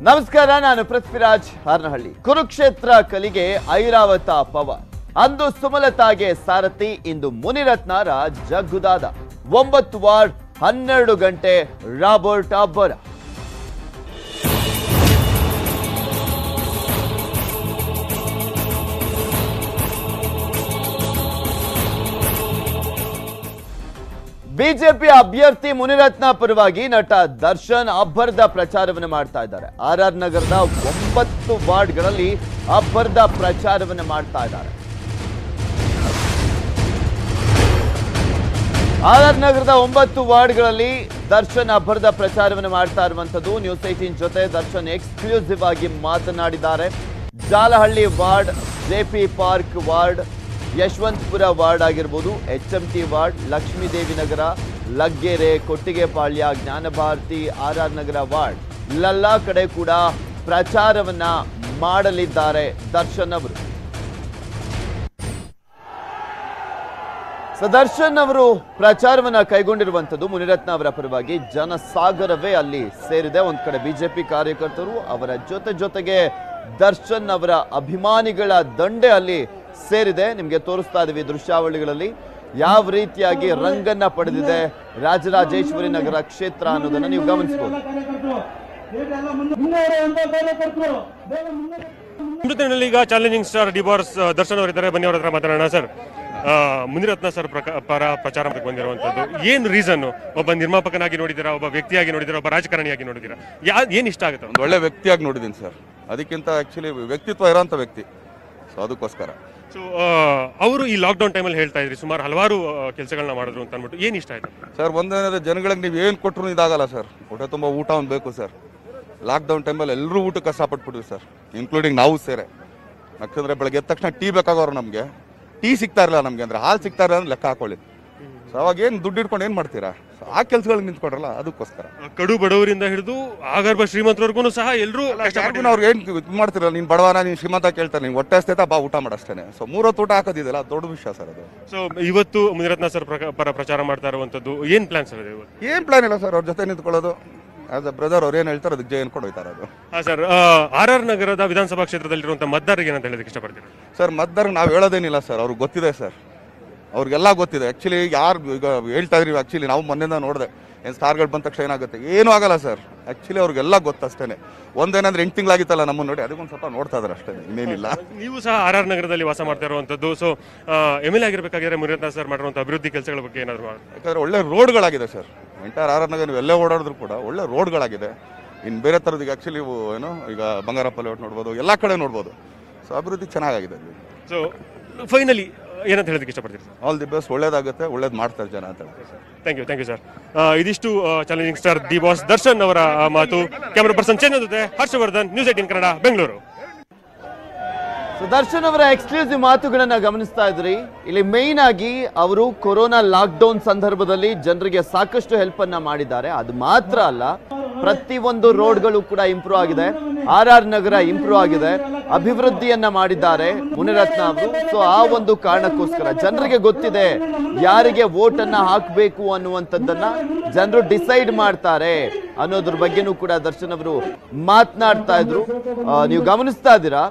ನಮಸ್ಕಾರ, ನಾನು ಪೃಥ್ವಿರಾಜ್ ಹಾರನಹಳ್ಳಿ. ಕುರುಕ್ಷೇತ್ರ ಕಲಿಗೆ ಐರಾವತ ಪವರ್. ಅಂದು ಸುಮಲತಾಗೆ ಸಾರಥಿ, ಇಂದು ಮುನಿರತ್ನರ ಜಗ್ಗುದಾದ. 9 ವಾರ್ಡ್ 12 ಗಂಟೆ ರಾಬರ್ಟ್ ಅಬ್ಬರ. ಬಿಜೆಪಿ ಅಭ್ಯರ್ಥಿ ಮುನಿರತ್ನ ಪರವಾಗಿ ನಟ ದರ್ಶನ್ ಅಬ್ಬರದ ಪ್ರಚಾರವನ್ನು ಮಾಡ್ತಾ ಇದ್ದಾರೆ. ಆರ್ ನಗರದ 9 ವಾರ್ಡ್ಗಳಲ್ಲಿ ಅಬ್ಬರದ ಪ್ರಚಾರವನ್ನು ಮಾಡ್ತಾ ಇದ್ದಾರೆ. ಆರ್ ನಗರದ 9 ವಾರ್ಡ್ಗಳಲ್ಲಿ ದರ್ಶನ್ ಅಬ್ಬರದ ಪ್ರಚಾರವನ್ನು ಮಾಡ್ತಾ ಇರುವಂತದ್ದು. ನ್ಯೂಸ್ 18 ಜೊತೆ ದರ್ಶನ್ ಎಕ್ಸ್ಕ್ಲೂಸಿವ್ ಆಗಿ ಮಾತನಾಡಿದ್ದಾರೆ. Jalahalli ward, JP park ward, Yeshwanthpur ward ಆಗಿರ್ಬೋದು, HMT ward, Lakshmidevi Nagar, Laggere, Kottigepalya, Jnanabharathi, R Nagar ward ಇಲ್ಲೆಲ್ಲ ಕಡೆ ಕೂಡ ಪ್ರಚಾರವನ್ನ ಮಾಡಲಿದ್ದಾರೆ ದರ್ಶನ್ ಅವರು. ದರ್ಶನ್ ಅವರು ಪ್ರಚಾರವನ್ನ ಕೈಗೊಂಡಿರುವಂತದ್ದು ಮುನಿರತ್ನ ಅವರ ಪರವಾಗಿ. ಜನಸಾಗರವೇ ಅಲ್ಲಿ ಸೇರಿದೆ. ಒಂದ್ ಕಡೆ ಬಿಜೆಪಿ ಕಾರ್ಯಕರ್ತರು, ಅವರ ಜೊತೆಗೆ ದರ್ಶನ್ ಅವರ ಅಭಿಮಾನಿಗಳ ದಂಡೆ ಅಲ್ಲಿ ಸೇರಿದೆ. ನಿಮಗೆ ತೋರಿಸ್ತಾ ಇದೀವಿ ದೃಶ್ಯಾವಳಿಗಳಲ್ಲಿ ಯಾವ ರೀತಿಯಾಗಿ ರಂಗನ್ನ ಪಡೆದಿದೆ ರಾಜರಾಜೇಶ್ವರಿ ನಗರ ಕ್ಷೇತ್ರ ಅನ್ನೋದನ್ನ ನೀವು ಗಮನಿಸಬಹುದು. ಈಗ ಚಾಲೆಂಜಿಂಗ್ ಸ್ಟಾರ್ ಡಿಬಾಸ್ ದರ್ಶನ್ ಅವರಿದ್ದಾರೆ, ಬನ್ನಿ ಅವ್ರ ಹತ್ರ ಮಾತಾಡೋಣ. ಸರ್, ಮುನಿರತ್ನ ಸರ್ ಪರ ಪ್ರಚಾರ ಬಂದಿರುವಂತದ್ದು ಏನ್ ರೀಸನ್? ಒಬ್ಬ ನಿರ್ಮಾಪಕನಾಗಿ ನೋಡಿದಿರಾ, ಒಬ್ಬ ವ್ಯಕ್ತಿಯಾಗಿ ನೋಡಿದಿರಾ, ಒಬ್ಬ ರಾಜಕಾರಣಿಯಾಗಿ ನೋಡಿದಿರಾ? ಏನ್ ಇಷ್ಟ ಆಗುತ್ತೆ? ಒಂದು ಒಳ್ಳೆ ವ್ಯಕ್ತಿಯಾಗಿ ನೋಡಿದ್ದೀನಿ ಸರ್. ಅದಕ್ಕಿಂತ ಆಕ್ಚುಲಿ ವ್ಯಕ್ತಿತ್ವ ಇರೋಂಥ ವ್ಯಕ್ತಿ, ಸೊ ಅದಕ್ಕೋಸ್ಕರ. ಸೊ ಅವರು ಈ ಲಾಕ್ಡೌನ್ ಟೈಮಲ್ಲಿ ಹೇಳ್ತಾ ಇದ್ರಿ ಸುಮಾರು ಹಲವಾರು ಕೆಲಸಗಳನ್ನ ಮಾಡಿದ್ರು ಅಂತ ಅಂದ್ಬಿಟ್ಟು, ಏನ್ ಇಷ್ಟ ಆಯ್ತು ಸರ್? ಒಂದೇನಾದ್ರೆ ಜನಗಳಿಗೆ ನೀವು ಏನು ಕೊಟ್ಟರು ಇದಾಗಲ್ಲ ಸರ್. ಹೊಟ್ಟೆ ತುಂಬ ಊಟ ಒಂದು ಬೇಕು ಸರ್. ಲಾಕ್ಡೌನ್ ಟೈಮಲ್ಲಿ ಎಲ್ಲರೂ ಊಟ ಕಷ್ಟಪಟ್ಬಿಟ್ವಿ ಸರ್, ಇನ್ಕ್ಲೂಡಿಂಗ್ ನಾವು ಸೇರೆ. ಯಾಕಂದ್ರೆ ಬೆಳಗ್ಗೆ ಎದ್ದ ತಕ್ಷಣ ಟೀ ಬೇಕಾಗೋರು ನಮಗೆ, ಟೀ ಸಿಗ್ತಾ ಇರಲಿಲ್ಲ ನಮಗೆ, ಅಂದ್ರೆ ಹಾಲು ಸಿಗ್ತಾ ಇರಲಿಲ್ಲ ಅಂದ್ರೆ ಲೆಕ್ಕ ಹಾಕೊಳ್ಳಿ. ಸೊ ಅವಾಗ ಏನು ದುಡ್ಡು ಇಟ್ಕೊಂಡು ಏನು ಮಾಡ್ತೀರಾ? ಆ ಕೆಲಸಗಳಿಗೆ ನಿಂತ್ಕೊಡ್ರಲ್ಲ, ಅದಕ್ಕೋಸ್ಕರ. ಕಡು ಬಡವರಿಂದ ಹಿಡಿದು ಆಗರ್ಭ ಶ್ರೀಮಂತವರೆಗೂ ಸಹ ಎಲ್ಲರೂ ಅವ್ರು ಏನು ಇದು ಮಾಡ್ತಿರಲ್ಲ, ನೀನು ಬಡವನ ನೀನು ಶ್ರೀಮಂತ ಕೇಳ್ತಾರೆ, ನೀನು ಹೊಟ್ಟೆ ಹಸ್ತೈತಾ ಬಾ ಊಟ ಮಾಡಷ್ಟೇನೆ. ಸೊ 3 ಹೊತ್ತು ಊಟ ಹಾಕೋದಿದೆಯಲ್ಲ, ದೊಡ್ಡ ವಿಷಯ ಸರ್ ಅದು. ಸೊ ಇವತ್ತು ಮುನಿರತ್ನ ಸರ್ ಪರ ಪ್ರಚಾರ ಮಾಡ್ತಾ ಇರುವಂತದ್ದು ಏನ್ ಪ್ಲಾನ್ ಸರ್? ಏನು ಪ್ಲಾನ್ ಇಲ್ಲ ಸರ್, ಅವ್ರ ಜೊತೆ ನಿಂತ್ಕೊಳ್ಳೋದು. ಆಸ್ ಅ ಬ್ರದರ್ ಅವ್ರು ಏನು ಹೇಳ್ತಾರೆ ಅದಕ್ಕೆ ಜೈ ಅನ್ಕೊಂಡು ಹೋಗ್ತಾರೆ ಅದು. ಹಾಂ ಸರ್, ಆರ್ ನಗರದ ವಿಧಾನಸಭಾ ಕ್ಷೇತ್ರದಲ್ಲಿರುವಂಥ ಮತದಾರರಿಗೆ ಏನಂತ ಹೇಳೋದಕ್ಕೆ ಇಷ್ಟಪಡ್ತೀರಾ? ಸರ್, ಮತದಾರರಿಗೆ ನಾವು ಹೇಳೋದೇನಿಲ್ಲ ಸರ್, ಅವ್ರಿಗೆ ಗೊತ್ತಿದೆ ಸರ್, ಅವ್ರಿಗೆಲ್ಲ ಗೊತ್ತಿದೆ. ಆ್ಯಕ್ಚುಲಿ ಯಾರು ಈಗ ಹೇಳ್ತಾ ಇದ್ರಿ, ಆ್ಯಕ್ಚುಲಿ ನಾವು ಮೊನ್ನೆಯಿಂದ ನೋಡಿದೆ, ಏನು ಸ್ಟಾರ್ಗಳು ಬಂದ ತಕ್ಷಣ ಏನಾಗುತ್ತೆ, ಏನೂ ಆಗಲ್ಲ ಸರ್. ಆ್ಯಕ್ಚುಲಿ ಅವ್ರಿಗೆಲ್ಲ ಗೊತ್ತಷ್ಟೇ. ಒಂದೇನಂದ್ರೆ 8 ತಿಂಗಳಾಗಿತ್ತಲ್ಲ ನಮ್ಮನ್ನು ನೋಡಿ, ಅದಕ್ಕೊಂದು ಸ್ವಲ್ಪ ನೋಡ್ತಾ ಇದ್ದಾರೆ ಅಷ್ಟೇ, ಇನ್ನೇನಿಲ್ಲ. ನೀವು ಸಹ ಆರ್ ನಗರದಲ್ಲಿ ವಾಸ ಮಾಡ್ತಾ ಇರುವಂಥದ್ದು. ಸೊ MLA ಆಗಿರಬೇಕಾದ್ರೆ ಮುನಿರತ್ನ ಸರ್ ಮಾಡಿರುವಂಥ ಅಭಿವೃದ್ಧಿ ಕೆಲಸಗಳ ಬಗ್ಗೆ ಏನಾದರೂ? ಯಾಕಂದರೆ ಒಳ್ಳೆ ರೋಡ್ಗಳಾಗಿದೆ ಸರ್. ಎಂಟೈರ್ ಆರ್ ನಗರ ನೀವು ಎಲ್ಲೇ ಓಡಾಡಿದ್ರು ಕೂಡ ಒಳ್ಳೆ ರೋಡ್ಗಳಾಗಿದೆ. ಇನ್ನು ಬೇರೆ ಥರದ್ದು ಈಗ ಆ್ಯಕ್ಚುಲಿ ಏನು ಈಗ ಬಂಗಾರಪ್ಪ ಲೇಔಟ್ ನೋಡ್ಬೋದು, ಎಲ್ಲ ಕಡೆ ನೋಡ್ಬೋದು. ಸೊ ಅಭಿವೃದ್ಧಿ ಚೆನ್ನಾಗಿದೆ. ಸೊ ಫೈನಲಿ ಏನಂತ ಹೇಳೋದಕ್ಕೆ ಇಷ್ಟಪಡ್ತೀರಿ? ಆಲ್ ದಿ ಬೆಸ್ಟ್, ಒಳ್ಳೇದಾಗುತ್ತೆ, ಒಳ್ಳೇದು ಮಾಡ್ತಾರೆ ಜನ ಅಂತ ಹೇಳ್ತಾರೆ ಸರ್. Thank you sir. ಇದಿಷ್ಟು challenging star D boss Darshan ಅವರ ಮಾತು. ಕ್ಯಾಮರಾ ಪರ್ಸನ್ ಚಂದನ್ ಜೊತೆ ಹರ್ಷವರ್ಧನ್, ನ್ಯೂಸ್ 18 ಕನ್ನಡ, ಬೆಂಗಳೂರು. ದರ್ಶನ್ ಅವರ ಎಕ್ಸ್ಕ್ಲೂಸಿವ್ ಮಾತುಗಳನ್ನ ಗಮನಿಸ್ತಾ ಇದ್ರಿ. ಇಲ್ಲಿ ಮೇನ್ ಆಗಿ ಅವರು ಕೊರೋನಾ ಲಾಕ್ಡೌನ್ ಸಂದರ್ಭದಲ್ಲಿ ಜನರಿಗೆ ಸಾಕಷ್ಟು ಹೆಲ್ಪ್ ಅನ್ನ ಮಾಡಿದ್ದಾರೆ. ಅದು ಮಾತ್ರ ಅಲ್ಲ, ಪ್ರತಿಯೊಂದು ರೋಡ್ಗಳು ಕೂಡ ಇಂಪ್ರೂವ್ ಆಗಿದೆ. ಆರ್ ನಗರ ಇಂಪ್ರೂವ್ ಆಗಿದೆ, ಅಭಿವೃದ್ಧಿಯನ್ನ ಮಾಡಿದ್ದಾರೆ ಮುನಿರತ್ನ ಅವರು. ಸೊ ಆ ಒಂದು ಕಾರಣಕ್ಕೋಸ್ಕರ ಜನರಿಗೆ ಗೊತ್ತಿದೆ ಯಾರಿಗೆ ವೋಟ್ ಅನ್ನ ಹಾಕಬೇಕು ಅನ್ನುವಂಥದ್ದನ್ನ ಜನರು ಡಿಸೈಡ್ ಮಾಡ್ತಾರೆ ಅನ್ನೋದ್ರ ಬಗ್ಗೆನೂ ಕೂಡ ದರ್ಶನ್ ಅವರು ಮಾತನಾಡ್ತಾ ಇದ್ರು. ನೀವು ಗಮನಿಸ್ತಾ ಇದ್ದೀರಾ,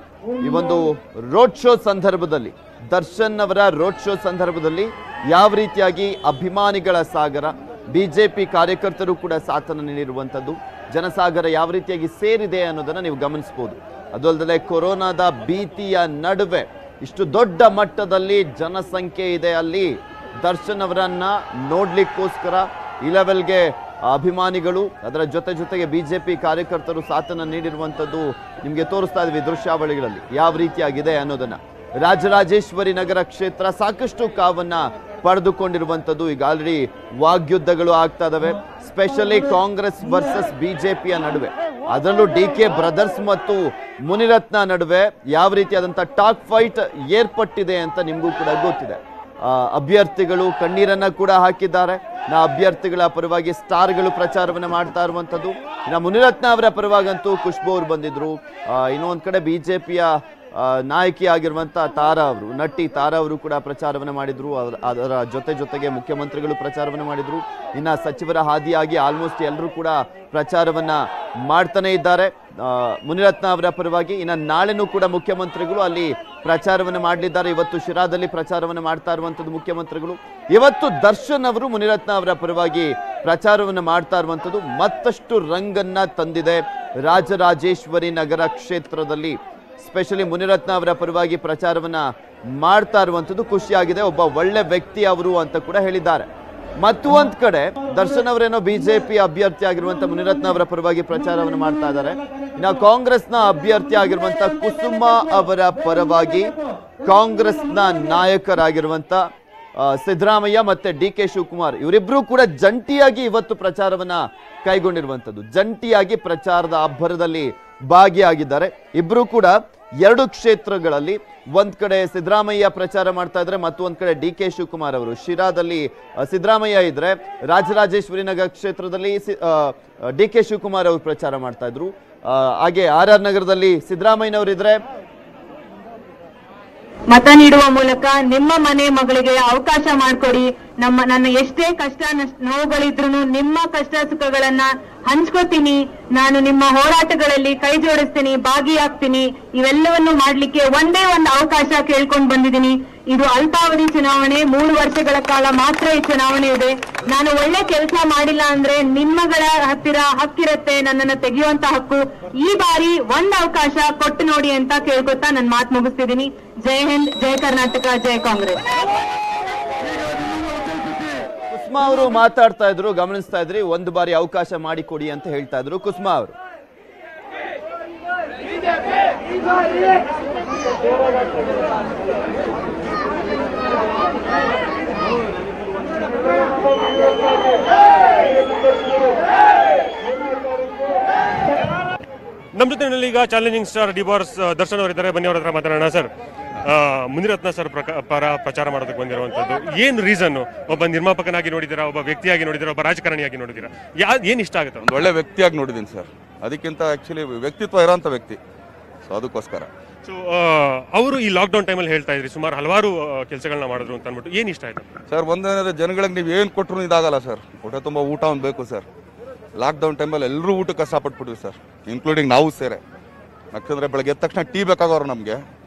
ಈ ಒಂದು ರೋಡ್ ಶೋ ಸಂದರ್ಭದಲ್ಲಿ, ದರ್ಶನ್ ಅವರ ರೋಡ್ ಶೋ ಸಂದರ್ಭದಲ್ಲಿ ಯಾವ ರೀತಿಯಾಗಿ ಅಭಿಮಾನಿಗಳ ಸಾಗರ, ಬಿಜೆಪಿ ಕಾರ್ಯಕರ್ತರು ಕೂಡ ಸಾಥನ್ನು ನೀಡಿರುವಂಥದ್ದು, ಜನಸಾಗರ ಯಾವ ರೀತಿಯಾಗಿ ಸೇರಿದೆ ಅನ್ನೋದನ್ನ ನೀವು ಗಮನಿಸಬಹುದು. ಅದಲ್ಲದೆ ಕೊರೋನಾದ ಭೀತಿಯ ನಡುವೆ ಇಷ್ಟು ದೊಡ್ಡ ಮಟ್ಟದಲ್ಲಿ ಜನಸಂಖ್ಯೆ ಇದೆ ಅಲ್ಲಿ. ದರ್ಶನ್ ಅವರನ್ನ ನೋಡ್ಲಿಕ್ಕೋಸ್ಕರ ಈ ಲೆವೆಲ್ಗೆ ಅಭಿಮಾನಿಗಳು, ಅದರ ಜೊತೆಗೆ ಬಿಜೆಪಿ ಕಾರ್ಯಕರ್ತರು ಸಾಥನ್ನು ನೀಡಿರುವಂಥದ್ದು ನಿಮಗೆ ತೋರಿಸ್ತಾ ಇದ್ವಿ ದೃಶ್ಯಾವಳಿಗಳಲ್ಲಿ ಯಾವ ರೀತಿಯಾಗಿದೆ ಅನ್ನೋದನ್ನ. ರಾಜರಾಜೇಶ್ವರಿ ನಗರ ಕ್ಷೇತ್ರ ಸಾಕಷ್ಟು ಕಾವನ್ನ ಪಡೆದುಕೊಂಡಿರುವಂಥದ್ದು. ಈಗ ಆಲ್ರೆಡಿ ವಾಗ್ಯುದ್ಧಗಳು ಆಗ್ತಾ ಇದಾವೆ, ಸ್ಪೆಷಲಿ ಕಾಂಗ್ರೆಸ್ ವರ್ಸಸ್ ಬಿಜೆಪಿಯ ನಡುವೆ, ಅದರಲ್ಲೂ DK ಬ್ರದರ್ಸ್ ಮತ್ತು ಮುನಿರತ್ನ ನಡುವೆ ಯಾವ ರೀತಿಯಾದಂಥ ಟಾಕ್ ಫೈಟ್ ಏರ್ಪಟ್ಟಿದೆ ಅಂತ ನಿಮಗೂ ಕೂಡ ಗೊತ್ತಿದೆ. ಅಭ್ಯರ್ಥಿಗಳು ಕಣ್ಣೀರನ್ನ ಕೂಡ ಹಾಕಿದ್ದಾರೆ. ಅಭ್ಯರ್ಥಿಗಳ ಪರವಾಗಿ ಸ್ಟಾರ್ಗಳು ಪ್ರಚಾರವನ್ನ ಮಾಡ್ತಾ ಇರುವಂತದ್ದು. ಇನ್ನು ಮುನಿರತ್ನ ಅವರ ಪರವಾಗಂತೂ ಖುಷ್ಬು ಅವರು ಬಂದಿದ್ರು. ಇನ್ನೊಂದ್ ಕಡೆ ಬಿಜೆಪಿಯ ನಾಯಕಿ ಆಗಿರುವಂಥ ತಾರಾ ಅವರು, ನಟಿ ತಾರಾ ಅವರು ಕೂಡ ಪ್ರಚಾರವನ್ನು ಮಾಡಿದ್ರು. ಅದರ ಜೊತೆಗೆ ಮುಖ್ಯಮಂತ್ರಿಗಳು ಪ್ರಚಾರವನ್ನು ಮಾಡಿದ್ರು. ಇನ್ನು ಸಚಿವರ ಹಾದಿಯಾಗಿ ಆಲ್ಮೋಸ್ಟ್ ಎಲ್ಲರೂ ಕೂಡ ಪ್ರಚಾರವನ್ನ ಮಾಡ್ತಾನೆ ಇದ್ದಾರೆ ಮುನಿರತ್ನ ಅವರ ಪರವಾಗಿ. ಇನ್ನು ನಾಳೆನೂ ಕೂಡ ಮುಖ್ಯಮಂತ್ರಿಗಳು ಅಲ್ಲಿ ಪ್ರಚಾರವನ್ನು ಮಾಡಲಿದ್ದಾರೆ. ಇವತ್ತು ಶಿರಾದಲ್ಲಿ ಪ್ರಚಾರವನ್ನು ಮಾಡ್ತಾ ಇರುವಂಥದ್ದು ಮುಖ್ಯಮಂತ್ರಿಗಳು. ಇವತ್ತು ದರ್ಶನ್ ಅವರು ಮುನಿರತ್ನ ಅವರ ಪರವಾಗಿ ಪ್ರಚಾರವನ್ನು ಮಾಡ್ತಾ ಇರುವಂಥದ್ದು ಮತ್ತಷ್ಟು ರಂಗನ್ನ ತಂದಿದೆ. ರಾಜರಾಜೇಶ್ವರಿ ನಗರ ಕ್ಷೇತ್ರದಲ್ಲಿ ಸ್ಪೆಷಲಿ ಮುನಿರತ್ನ ಅವರ ಪರವಾಗಿ ಪ್ರಚಾರವನ್ನ ಮಾಡ್ತಾ ಇರುವಂಥದ್ದು ಖುಷಿಯಾಗಿದೆ. ಒಬ್ಬ ಒಳ್ಳೆ ವ್ಯಕ್ತಿ ಅವರು ಅಂತ ಕೂಡ ಹೇಳಿದ್ದಾರೆ. ಮತ್ತು ಒಂದ್ ಕಡೆ ದರ್ಶನ್ ಅವರೇನೋ ಬಿಜೆಪಿ ಅಭ್ಯರ್ಥಿ ಆಗಿರುವಂತ ಮುನಿರತ್ನ ಅವರ ಪರವಾಗಿ ಪ್ರಚಾರವನ್ನು ಮಾಡ್ತಾ ಇದ್ದಾರೆ. ಇನ್ನು ಕಾಂಗ್ರೆಸ್ನ ಅಭ್ಯರ್ಥಿ ಆಗಿರುವಂತ ಕುಸುಮ ಅವರ ಪರವಾಗಿ ಕಾಂಗ್ರೆಸ್ನ ನಾಯಕರಾಗಿರುವಂತ ಸಿದ್ದರಾಮಯ್ಯ ಮತ್ತೆ DK ಶಿವಕುಮಾರ್ ಇವರಿಬ್ರು ಕೂಡ ಜಂಟಿಯಾಗಿ ಇವತ್ತು ಪ್ರಚಾರವನ್ನ ಕೈಗೊಂಡಿರುವಂತದ್ದು. ಜಂಟಿಯಾಗಿ ಪ್ರಚಾರದ ಅಬ್ಬರದಲ್ಲಿ ಭಾಗಿಯಾಗಿದ್ದಾರೆ. ಇಬ್ರು ಕೂಡ 2 ಕ್ಷೇತ್ರಗಳಲ್ಲಿ, ಒಂದ್ ಕಡೆ ಸಿದ್ದರಾಮಯ್ಯ ಪ್ರಚಾರ ಮಾಡ್ತಾ ಇದ್ರೆ, ಮತ್ತೊಂದ್ ಕಡೆ DK ಶಿವಕುಮಾರ್ ಅವರು. ಶಿರಾದಲ್ಲಿ ಸಿದ್ದರಾಮಯ್ಯ ಇದ್ರೆ, ರಾಜರಾಜೇಶ್ವರಿ ನಗರ ಕ್ಷೇತ್ರದಲ್ಲಿ DK ಶಿವಕುಮಾರ್ ಅವರು ಪ್ರಚಾರ ಮಾಡ್ತಾ ಇದ್ರು. ಹಾಗೆ RR ನಗರದಲ್ಲಿ ಸಿದ್ದರಾಮಯ್ಯನವರಿದ್ರೆ. ಮತ ನೀಡುವ ಮೂಲಕ ನಿಮ್ಮ ಮನೆ ಮಗಳಿಗೆ ಅವಕಾಶ ಮಾಡಿಕೊಡಿ. ನನ್ನ ಎಷ್ಟೇ ಕಷ್ಟ ನೋವುಗಳಿದ್ರು ನಿಮ್ಮ ಕಷ್ಟ ಸುಖಗಳನ್ನ ಹಂಚ್ಕೋತೀನಿ. ನಾನು ನಿಮ್ಮ ಹೋರಾಟಗಳಲ್ಲಿ ಕೈ ಜೋಡಿಸ್ತೀನಿ, ಭಾಗಿಯಾಗ್ತೀನಿ. ಇವೆಲ್ಲವನ್ನು ಮಾಡ್ಲಿಕ್ಕೆ ಒಂದೇ ಒಂದು ಅವಕಾಶ ಕೇಳ್ಕೊಂಡು ಬಂದಿದ್ದೀನಿ. ಇದು ಅಲ್ಪಾವಧಿ ಚುನಾವಣೆ, 3 ವರ್ಷಗಳ ಕಾಲ ಮಾತ್ರ ಈ ಚುನಾವಣೆ ಇದೆ. ನಾನು ಒಳ್ಳೆ ಕೆಲಸ ಮಾಡಿಲ್ಲ ಅಂದ್ರೆ ನಿಮ್ಮಗಳ ಹತ್ತಿರ ಹಕ್ಕಿರತ್ತೆ, ನನ್ನನ್ನು ತೆಗೆಯುವಂತ ಹಕ್ಕು. ಈ ಬಾರಿ ಒಂದು ಅವಕಾಶ ಕೊಟ್ಟು ನೋಡಿ ಅಂತ ಕೇಳ್ಕೊತಾ ನನ್ನ ಮಾತು ಮುಗಿಸ್ತಿದ್ದೀನಿ. ಜೈ ಹಿಂದ್, ಜೈ ಕರ್ನಾಟಕ, ಜೈ ಕಾಂಗ್ರೆಸ್. ಕುಸುಮಾ ಅವರು ಮಾತಾಡ್ತಾ ಇದ್ರು, ಗಮನಿಸ್ತಾ ಇದ್ರಿ. ಒಂದು ಬಾರಿ ಅವಕಾಶ ಮಾಡಿಕೊಡಿ ಅಂತ ಹೇಳ್ತಾ ಇದ್ರು ಕುಸುಮಾ ಅವರು. ನಮ್ಮ ಜೊತೆ ಈಗ ಚಾಲೆಂಜಿಂಗ್ ಸ್ಟಾರ್ ಡಿಬಾರ್ಸ್ ದರ್ಶನ್ ಅವರಿದ್ದಾರೆ. ಬನ್ನಿ ಅವ್ರ ಹತ್ರ ಮಾತಾಡೋಣ. ಸರ್, ಮುನಿರತ್ನ ಸರ್ ಪರ ಪ್ರಚಾರ ಮಾಡೋದಕ್ಕೆ ಬಂದಿರುವಂತದ್ದು ಏನ್ ರೀಸನ್? ಒಬ್ಬ ನಿರ್ಮಾಪಕನಾಗಿ ನೋಡಿದಿರಾ, ಒಬ್ಬ ವ್ಯಕ್ತಿಯಾಗಿ ನೋಡಿದಿರಾ, ಒಬ್ಬ ರಾಜಕಾರಣಿಯಾಗಿ ನೋಡಿದಿರಾ? ಏನ್ ಇಷ್ಟ ಆಗುತ್ತೆ? ಒಂದು ಒಳ್ಳೆ ವ್ಯಕ್ತಿಯಾಗಿ ನೋಡಿದ್ದೀನಿ ಸರ್. ಅದಕ್ಕಿಂತ ಆಕ್ಚುಲಿ ವ್ಯಕ್ತಿತ್ವ ಇರೋಂಥ ವ್ಯಕ್ತಿ, ಸೊ ಅದಕ್ಕೋಸ್ಕರ. ಸೊ ಅವರು ಈ ಲಾಕ್ಡೌನ್ ಟೈಮಲ್ಲಿ ಹೇಳ್ತಾ ಇದ್ರಿ ಸುಮಾರು ಹಲವಾರು ಕೆಲಸಗಳನ್ನ ಮಾಡಿದ್ರು ಅಂತ ಅಂದ್ಬಿಟ್ಟು, ಏನ್ ಇಷ್ಟ ಆಯ್ತು ಸರ್? ಒಂದೇನಾದ್ರೆ ಜನಗಳಿಗೆ ನೀವು ಏನು ಕೊಟ್ಟರು ಇದಾಗಲ್ಲ ಸರ್. ಹೊಟ್ಟೆ ತುಂಬ ಊಟ ಒಂದು ಬೇಕು ಸರ್. ಲಾಕ್ಡೌನ್ ಟೈಮಲ್ಲಿ ಎಲ್ಲರೂ ಊಟಕ್ಕೆ ಕಷ್ಟಪಟ್ಬಿಟ್ವಿ ಸರ್, ಇನ್ಕ್ಲೂಡಿಂಗ್ ನಾವು ಸೇರೆ. ಯಾಕಂದರೆ ಬೆಳಗ್ಗೆ ಎದ್ದ ತಕ್ಷಣ ಟೀ ಬೇಕಾಗೋರು ನಮಗೆ.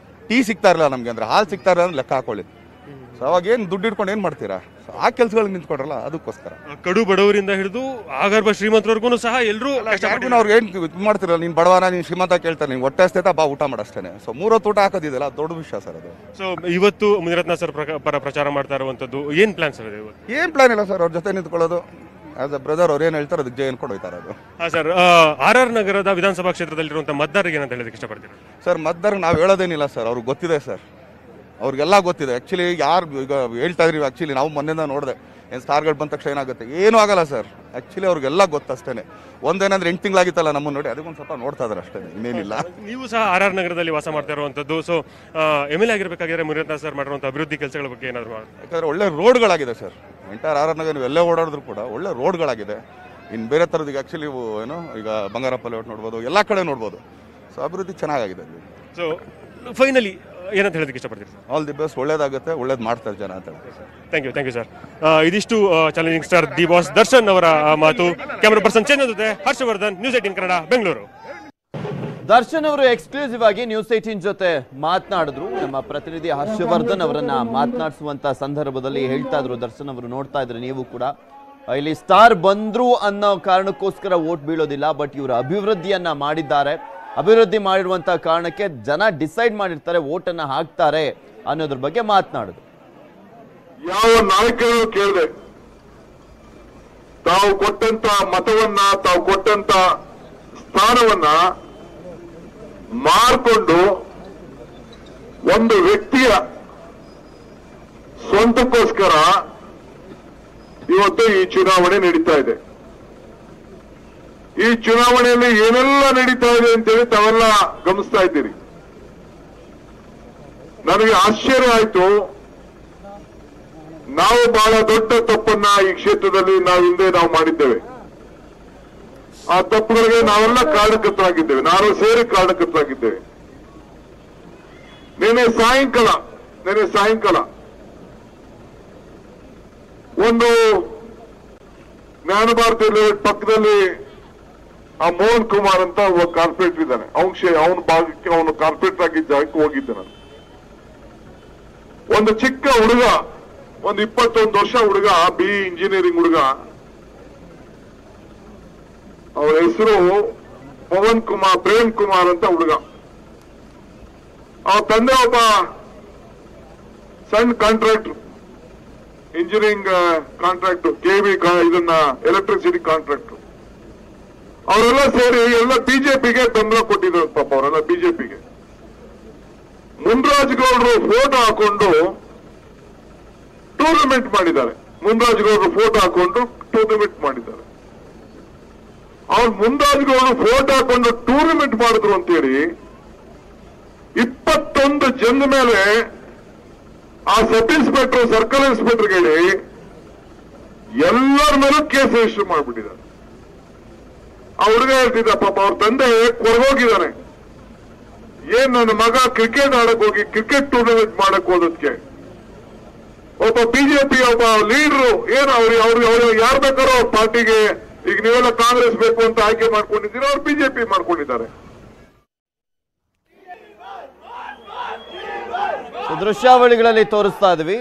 ಟೀ ಸಿಗ್ತಾ ಇರಲಿಲ್ಲ ನಮಗೆ, ಅಂದರೆ ಹಾಲು ಸಿಗ್ತಾ ಇರಲಿಲ್ಲ ಅಂದ್ರೆ ಲೆಕ್ಕ ಹಾಕೊಳ್ಳಿ. ಸೊ ಅವಾಗ ಏನು ದುಡ್ಡು ಇಟ್ಕೊಂಡು ಏನು ಮಾಡ್ತೀರಾ? ಆ ಕೆಲಸಗಳಿಗೆ ನಿಂತ್ಕೊಡ್ರಲ್ಲ, ಅದಕ್ಕೋಸ್ಕರ. ಕಡು ಬಡವರಿಂದ ಹಿಡಿದು ಆಗರ್ಭ ಶ್ರೀಮಂತರವರೆಗೂ ಸಹ ಎಲ್ಲರೂ ಅವ್ರಿಗೆ ಏನು ಇದು ಮಾಡ್ತಿರಲ್ಲ, ನೀನು ಬಡವನ, ನೀನು ಶ್ರೀಮಂತ ಕೇಳ್ತಾರೆ, ನೀನು ಹೊಟ್ಟೆ ಅಷ್ಟೇ ಬಾ ಊಟ ಮಾಡಷ್ಟೇನೆ. ಸೊ 3 ಹೊತ್ತು ಊಟ ಹಾಕೋದಿದೆಯಲ್ಲ, ದೊಡ್ಡ ವಿಷಯ ಸರ್ ಅದು. ಸೊ ಇವತ್ತು ಮುನಿರತ್ನ ಸರ್ ಪರ ಪ್ರಚಾರ ಮಾಡ್ತಾ ಇರುವಂತದ್ದು ಏನ್ ಪ್ಲಾನ್ ಸರ್? ಏನು ಪ್ಲಾನ್ ಇಲ್ಲ ಸರ್, ಅವ್ರ ಜೊತೆ ನಿಂತ್ಕೊಳ್ಳೋದು. ಆಸ್ ಅ ಬ್ರದರ್ ಅವ್ರು ಏನು ಹೇಳ್ತಾರೆ ಅದಕ್ಕೆ ಜೈನ್ ಕೊಡೋಯ್ತಾರೆ ಅದು. ಹಾಂ ಸರ್, RR ನಗರದ ವಿಧಾನಸಭಾ ಕ್ಷೇತ್ರದಲ್ಲಿರುವಂಥ ಮತದಾರರಿಗೆ ಏನಂತ ಹೇಳೋದಕ್ಕೆ ಇಷ್ಟಪಡ್ತೀರಾ? ಸರ್, ಮತದಾರರಿಗೆ ನಾವು ಹೇಳೋದೇನಿಲ್ಲ ಸರ್, ಅವ್ರಿಗೆ ಗೊತ್ತಿದೆ ಸರ್, ಅವ್ರಿಗೆಲ್ಲ ಗೊತ್ತಿದೆ. ಆ್ಯಕ್ಚುಲಿ ಯಾರು ಈಗ ಹೇಳ್ತಾ ಇದ್ರಿ, ಆ್ಯಕ್ಚುಲಿ ನಾವು ಮೊನ್ನೆಯಿಂದ ನೋಡಿದೆ, ಏನು ಸ್ಟಾರ್ಗಳು ಬಂದ ತಕ್ಷಣ ಏನಾಗುತ್ತೆ, ಏನೂ ಆಗಲ್ಲ ಸರ್. ಆ್ಯಕ್ಚುಲಿ ಅವ್ರಿಗೆಲ್ಲ ಗೊತ್ತಷ್ಟೇ. ಒಂದೇನಂದ್ರೆ 8 ತಿಂಗಳಾಗಿತ್ತಲ್ಲ ನಮ್ಮನ್ನು ನೋಡಿ, ಅದಕ್ಕೊಂದು ಸ್ವಲ್ಪ ನೋಡ್ತಾ ಇದ್ದಾರೆ ಅಷ್ಟೇ, ಇನ್ನೇನಿಲ್ಲ. ನೀವು ಸಹ RR ನಗರದಲ್ಲಿ ವಾಸ ಮಾಡ್ತಾ ಇರುವಂಥದ್ದು. ಸೊ MLA ಆಗಿರ್ಬೇಕಾಗಿದ್ರೆ ಮುನಿರತ್ನ ಸರ್ ಮಾಡಿರುವಂಥ ಅಭಿವೃದ್ಧಿ ಕೆಲಸಗಳ ಬಗ್ಗೆ ಏನಾದರೂ? ಯಾಕಂದರೆ ಒಳ್ಳೆ ರೋಡ್ಗಳಾಗಿದೆ ಸರ್. ಎಂಟೈರ್ RR ನಗರ ನೀವು ಎಲ್ಲೇ ಓಡಾಡಿದ್ರು ಕೂಡ ಒಳ್ಳೆ ರೋಡ್ಗಳಾಗಿದೆ. ಇನ್ನು ಬೇರೆ ಥರದ್ದು ಈಗ ಆ್ಯಕ್ಚುಲಿ ಏನು ಈಗ ಬಂಗಾರಪ್ಪ ಲೇಔಟ್ ನೋಡ್ಬೋದು, ಎಲ್ಲ ಕಡೆ ನೋಡ್ಬೋದು. ಸೊ ಅಭಿವೃದ್ಧಿ ಚೆನ್ನಾಗಿದೆ. ಸೊ ಫೈನಲಿ ಏನಂತ ಹೇಳೋದಕ್ಕೆ ಇಷ್ಟಪಡ್ತೀರಿ? ಆಲ್ ದಿ ಬೆಸ್ಟ್, ಒಳ್ಳೇದಾಗುತ್ತೆ, ಒಳ್ಳೇದು ಮಾಡ್ತಾರೆ ಜನ ಅಂತ ಹೇಳ್ತಾರೆ ಸರ್. Thank you sir. ಇದಿಷ್ಟು challenging star D boss Darshan ಅವರ ಮಾತು. ಕ್ಯಾಮರಾ ಪರ್ಸನ್ ಚಂದನ್ ಜೊತೆ ಹರ್ಷವರ್ಧನ್, ನ್ಯೂಸ್ 18 ಕನ್ನಡ, ಬೆಂಗಳೂರು. ದರ್ಶನ್ ಅವರು ಎಕ್ಸ್ಕ್ಲೂಸಿವ್ ಆಗಿ ನ್ಯೂಸ್ 18 ಜೊತೆ ಮಾತನಾಡಿದ್ರು. ನಮ್ಮ ಪ್ರತಿನಿಧಿ ಹರ್ಷವರ್ಧನ್ ಅವರನ್ನ ಮಾತನಾಡಿಸುವಂತ ಸಂದರ್ಭದಲ್ಲಿ ಹೇಳ್ತಾ ಇದ್ರು, ದರ್ಶನ್ ಅವರು ನೋಡ್ತಾ ಇದ್ರೆ ನೀವು ಕೂಡ, ಇಲ್ಲಿ ಸ್ಟಾರ್ ಬಂದ್ರು ಅನ್ನೋ ಕಾರಣಕ್ಕೋಸ್ಕರ ವೋಟ್ ಬೀಳೋದಿಲ್ಲ, ಬಟ್ ಇವರು ಅಭಿವೃದ್ಧಿಯನ್ನ ಮಾಡಿದ್ದಾರೆ. ಅಭಿವೃದ್ಧಿ ಮಾಡಿರುವಂತ ಕಾರಣಕ್ಕೆ ಜನ ಡಿಸೈಡ್ ಮಾಡಿರ್ತಾರೆ, ವೋಟ್ ಅನ್ನ ಹಾಕ್ತಾರೆ ಅನ್ನೋದ್ರ ಬಗ್ಗೆ ಮಾತನಾಡುದು. ಯಾವ ನಾಯಕರು ಕೇಳಿದೆ, ತಾವು ಕೊಟ್ಟಂತ ಮತವನ್ನ, ತಾವು ಕೊಟ್ಟಂತ ಸ್ಥಾನವನ್ನ ಮಾರ್ಕೊಂಡು ಒಂದು ವ್ಯಕ್ತಿಯ ಸ್ವಂತಕ್ಕೋಸ್ಕರ ಇವತ್ತು ಈ ಚುನಾವಣೆ ನಡೀತಾ ಇದೆ. ಈ ಚುನಾವಣೆಯಲ್ಲಿ ಏನೆಲ್ಲ ನಡೀತಾ ಇದೆ ಅಂತೇಳಿ ತಾವೆಲ್ಲ ಗಮನಿಸ್ತಾ ಇದ್ದೀರಿ. ನನಗೆ ಆಶ್ಚರ್ಯ ಆಯ್ತು. ನಾವು ಬಹಳ ದೊಡ್ಡ ತಪ್ಪನ್ನ ಈ ಕ್ಷೇತ್ರದಲ್ಲಿ ಹಿಂದೆ ಮಾಡಿದ್ದೇವೆ. ಆ ತಪ್ಪುಗಳಿಗೆ ನಾವೆಲ್ಲ ಕಾರಣಕರ್ತರಾಗಿದ್ದೇವೆ, ನಾನು ಸೇರಿ ಕಾರಣಕರ್ತರಾಗಿದ್ದೇವೆ. ನೆನೆ ಸಾಯಂಕಾಲ ಒಂದು ಜ್ಞಾನ ಭಾರತಿ ಪಕ್ಕದಲ್ಲಿ ಆ ಮೋಹನ್ ಕುಮಾರ್ ಅಂತ ಒಬ್ಬ ಕಾರ್ಪೊರೇಟರ್ ಇದ್ದಾನೆ. ಅವನ ಭಾಗಕ್ಕೆ ಅವನು ಕಾರ್ಪೊರೇಟರ್ ಆಗಿದ್ದ ಜಾಗಕ್ಕೆ ಹೋಗಿದ್ದೆ ನಾನು. ಒಂದು ಚಿಕ್ಕ ಹುಡುಗ, ಒಂದು 21 ವರ್ಷ ಹುಡುಗ, BE ಇಂಜಿನಿಯರಿಂಗ್ ಹುಡುಗ, ಅವರ ಹೆಸರು ಪ್ರೇಮ್ ಕುಮಾರ್ ಅಂತ ಹುಡುಗ. ಅವ್ರ ತಂದೆ ಒಬ್ಬ ಸಣ್ಣ ಕಾಂಟ್ರಾಕ್ಟರ್, ಇಂಜಿನಿಯರಿಂಗ್ ಕಾಂಟ್ರಾಕ್ಟ್, KV ಇದನ್ನ ಎಲೆಕ್ಟ್ರಿಸಿಟಿ ಕಾಂಟ್ರಾಕ್ಟರ್. ಅವರೆಲ್ಲ ಸೇರಿ ಎಲ್ಲ ಬಿಜೆಪಿಗೆ ಬೆಂಬಲ ಕೊಟ್ಟಿದ್ರು. ಪಾಪ ಅವರೆಲ್ಲ ಬಿಜೆಪಿಗೆ. ಮುನ್ರಾಜ್ ಗೌಡರು ಫೋಟೋ ಹಾಕೊಂಡು ಟೂರ್ನಮೆಂಟ್ ಮಾಡಿದ್ದಾರೆ. ಅವ್ರು ಮುನ್ರಾಜ್ ಗೌಡರು ಫೋಟೋ ಹಾಕೊಂಡು ಟೂರ್ನಮೆಂಟ್ ಮಾಡಿದ್ರು ಅಂತೇಳಿ 21 ಜನದ ಮೇಲೆ ಆ ಸಬ್ ಇನ್ಸ್ಪೆಕ್ಟರ್, ಸರ್ಕಲ್ ಇನ್ಸ್ಪೆಕ್ಟರ್ ಹೇಳಿ ಎಲ್ಲರ ಮೇಲೂ ಕೇಸ್ ರಿಜಿಸ್ಟರ್ ಮಾಡಿಬಿಟ್ಟಿದ್ದಾರೆ. ಆ ಹುಡುಗ ಹೇಳ್ತಿದ್ದ, ಪಾಪ ಅವ್ರ ತಂದೆ ಕೊರಗೋಗಿದ್ದಾನೆ. ಏನ್ ನನ್ನ ಮಗ ಕ್ರಿಕೆಟ್ ಆಡಕ್ ಹೋಗಿ ಕ್ರಿಕೆಟ್ ಟೂರ್ನಮೆಂಟ್ ಮಾಡಕ್ ಹೋದಕ್ಕೆ ಒಬ್ಬ ಬಿಜೆಪಿ ಒಬ್ಬ ಲೀಡರು ಏನು ಅವ್ರು ಯಾರು ಬೇಕಾರೋ ಅವ್ರ ಪಾರ್ಟಿಗೆ, ಈಗ ನೀವೆಲ್ಲ ಕಾಂಗ್ರೆಸ್ ಬೇಕು ಅಂತ ಆಯ್ಕೆ ಮಾಡ್ಕೊಂಡಿದ್ದೀರಾ, ಅವ್ರು ಬಿಜೆಪಿ ಮಾಡ್ಕೊಂಡಿದ್ದಾರೆ. ದೃಶ್ಯಾವಳಿಗಳಲ್ಲಿ ತೋರಿಸ್ತಾ ಇದ್ವಿ.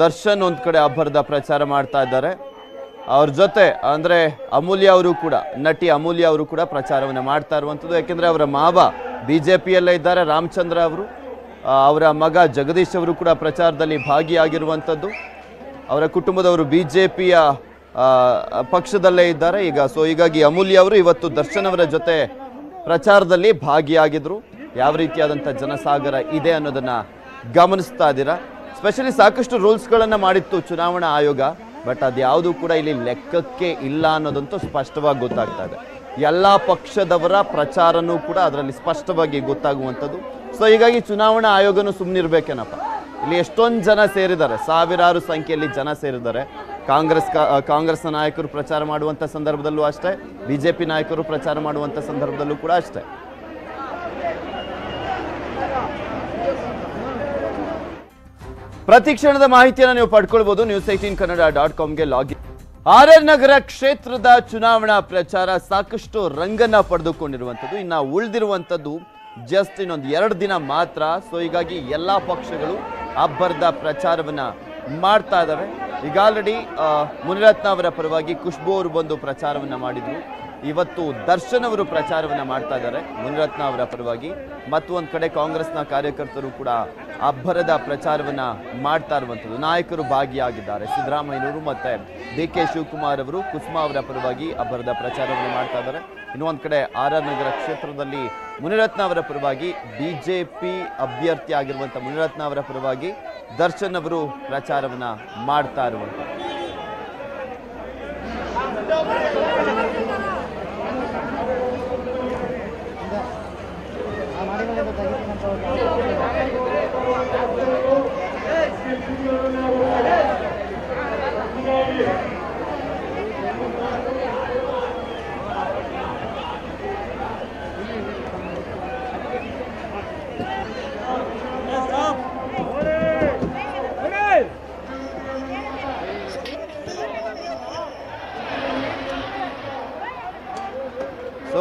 ದರ್ಶನ್ ಒಂದ್ ಕಡೆ ಅಬ್ಬರದ ಪ್ರಚಾರ ಮಾಡ್ತಾ ಇದ್ದಾರೆ. ಅವ್ರ ಜೊತೆ ಅಂದ್ರೆ ಅಮೂಲ್ಯ ಅವರು ಕೂಡ, ನಟಿ ಅಮೂಲ್ಯ ಅವರು ಕೂಡ ಪ್ರಚಾರವನ್ನು ಮಾಡ್ತಾ ಇರುವಂಥದ್ದು. ಯಾಕೆಂದ್ರೆ ಅವರ ಮಾವ ಬಿಜೆಪಿಯಲ್ಲೇ ಇದ್ದಾರೆ, ರಾಮಚಂದ್ರ ಅವರು. ಅವರ ಮಗ ಜಗದೀಶ್ ಅವರು ಕೂಡ ಪ್ರಚಾರದಲ್ಲಿ ಭಾಗಿಯಾಗಿರುವಂಥದ್ದು. ಅವರ ಕುಟುಂಬದವರು ಬಿಜೆಪಿಯ ಪಕ್ಷದಲ್ಲೇ ಇದ್ದಾರೆ ಈಗ. ಹೀಗಾಗಿ ಅಮೂಲ್ಯ ಅವರು ಇವತ್ತು ದರ್ಶನ್ ಅವರ ಜೊತೆ ಪ್ರಚಾರದಲ್ಲಿ ಭಾಗಿಯಾಗಿದ್ರು. ಯಾವ ರೀತಿಯಾದಂಥ ಜನಸಾಗರ ಇದೆ ಅನ್ನೋದನ್ನ ಗಮನಿಸ್ತಾ ಇದ್ದೀರಾ. ಸ್ಪೆಷಲಿ ಸಾಕಷ್ಟು ರೂಲ್ಸ್ಗಳನ್ನು ಮಾಡಿತ್ತು ಚುನಾವಣಾ ಆಯೋಗ, ಬಟ್ ಅದ್ಯಾವುದು ಕೂಡ ಇಲ್ಲಿ ಲೆಕ್ಕಕ್ಕೆ ಇಲ್ಲ ಅನ್ನೋದಂತೂ ಸ್ಪಷ್ಟವಾಗಿ ಗೊತ್ತಾಗ್ತಾ ಇದೆ. ಎಲ್ಲ ಪಕ್ಷದವರ ಪ್ರಚಾರನೂ ಕೂಡ ಅದರಲ್ಲಿ ಸ್ಪಷ್ಟವಾಗಿ ಗೊತ್ತಾಗುವಂಥದ್ದು. ಹೀಗಾಗಿ ಚುನಾವಣಾ ಆಯೋಗನೂ ಸುಮ್ಮನಿರ್ಬೇಕೇನಪ್ಪ. ಇಲ್ಲಿ ಎಷ್ಟೊಂದು ಜನ ಸೇರಿದ್ದಾರೆ, ಸಾವಿರಾರು ಸಂಖ್ಯೆಯಲ್ಲಿ ಜನ ಸೇರಿದ್ದಾರೆ. ಕಾಂಗ್ರೆಸ್ನ ನಾಯಕರು ಪ್ರಚಾರ ಮಾಡುವಂಥ ಸಂದರ್ಭದಲ್ಲೂ ಅಷ್ಟೇ, ಬಿಜೆಪಿ ನಾಯಕರು ಪ್ರಚಾರ ಮಾಡುವಂಥ ಸಂದರ್ಭದಲ್ಲೂ ಕೂಡ ಅಷ್ಟೇ. ಪ್ರತಿ ಕ್ಷಣದ ಮಾಹಿತಿಯನ್ನು ನೀವು ಪಡ್ಕೊಳ್ಬಹುದು. news18kannada.comಗೆ ಲಾಗಿನ್. RR ನಗರ ಕ್ಷೇತ್ರದ ಚುನಾವಣಾ ಪ್ರಚಾರ ಸಾಕಷ್ಟು ರಂಗನ್ನ ಪಡೆದುಕೊಂಡಿರುವಂಥದ್ದು. ಇನ್ನು ಉಳಿದಿರುವಂಥದ್ದು ಜಸ್ಟ್ ಇನ್ನೊಂದು 2 ದಿನ ಮಾತ್ರ. ಹೀಗಾಗಿ ಎಲ್ಲಾ ಪಕ್ಷಗಳು ಅಬ್ಬರದ ಪ್ರಚಾರವನ್ನ ಮಾಡ್ತಾ ಇದ್ದಾವೆ. ಈಗ ಆಲ್ರೆಡಿ ಮುನಿರತ್ನ ಅವರ ಪರವಾಗಿ ಖುಷ್ಬು ಅವರು ಬಂದು ಪ್ರಚಾರವನ್ನ ಮಾಡಿದ್ರು. ಇವತ್ತು ದರ್ಶನ್ ಅವರು ಪ್ರಚಾರವನ್ನ ಮಾಡ್ತಾ ಇದ್ದಾರೆ ಮುನಿರತ್ನ ಅವರ ಪರವಾಗಿ. ಮತ್ತೊಂದು ಕಡೆ ಕಾಂಗ್ರೆಸ್ನ ಕಾರ್ಯಕರ್ತರು ಕೂಡ ಅಬ್ಬರದ ಪ್ರಚಾರವನ್ನ ಮಾಡ್ತಾ ಇರುವಂಥದ್ದು. ನಾಯಕರು ಭಾಗಿಯಾಗಿದ್ದಾರೆ. ಸಿದ್ದರಾಮಯ್ಯನವರು ಮತ್ತೆ DK ಶಿವಕುಮಾರ್ ಅವರು ಕುಸುಮಾ ಅವರ ಪರವಾಗಿ ಅಬ್ಬರದ ಪ್ರಚಾರವನ್ನು ಮಾಡ್ತಾ ಇದ್ದಾರೆ. ಇನ್ನೊಂದು ಕಡೆ RR ನಗರ ಕ್ಷೇತ್ರದಲ್ಲಿ ಮುನಿರತ್ನ ಅವರ ಪರವಾಗಿ ಬಿಜೆಪಿ ಅಭ್ಯರ್ಥಿ ಆಗಿರುವಂಥ ಮುನಿರತ್ನ ಅವರ ಪರವಾಗಿ ದರ್ಶನ್ ಅವರು ಪ್ರಚಾರವನ್ನ ಮಾಡ್ತಾ ಇರುವಂಥದ್ದು.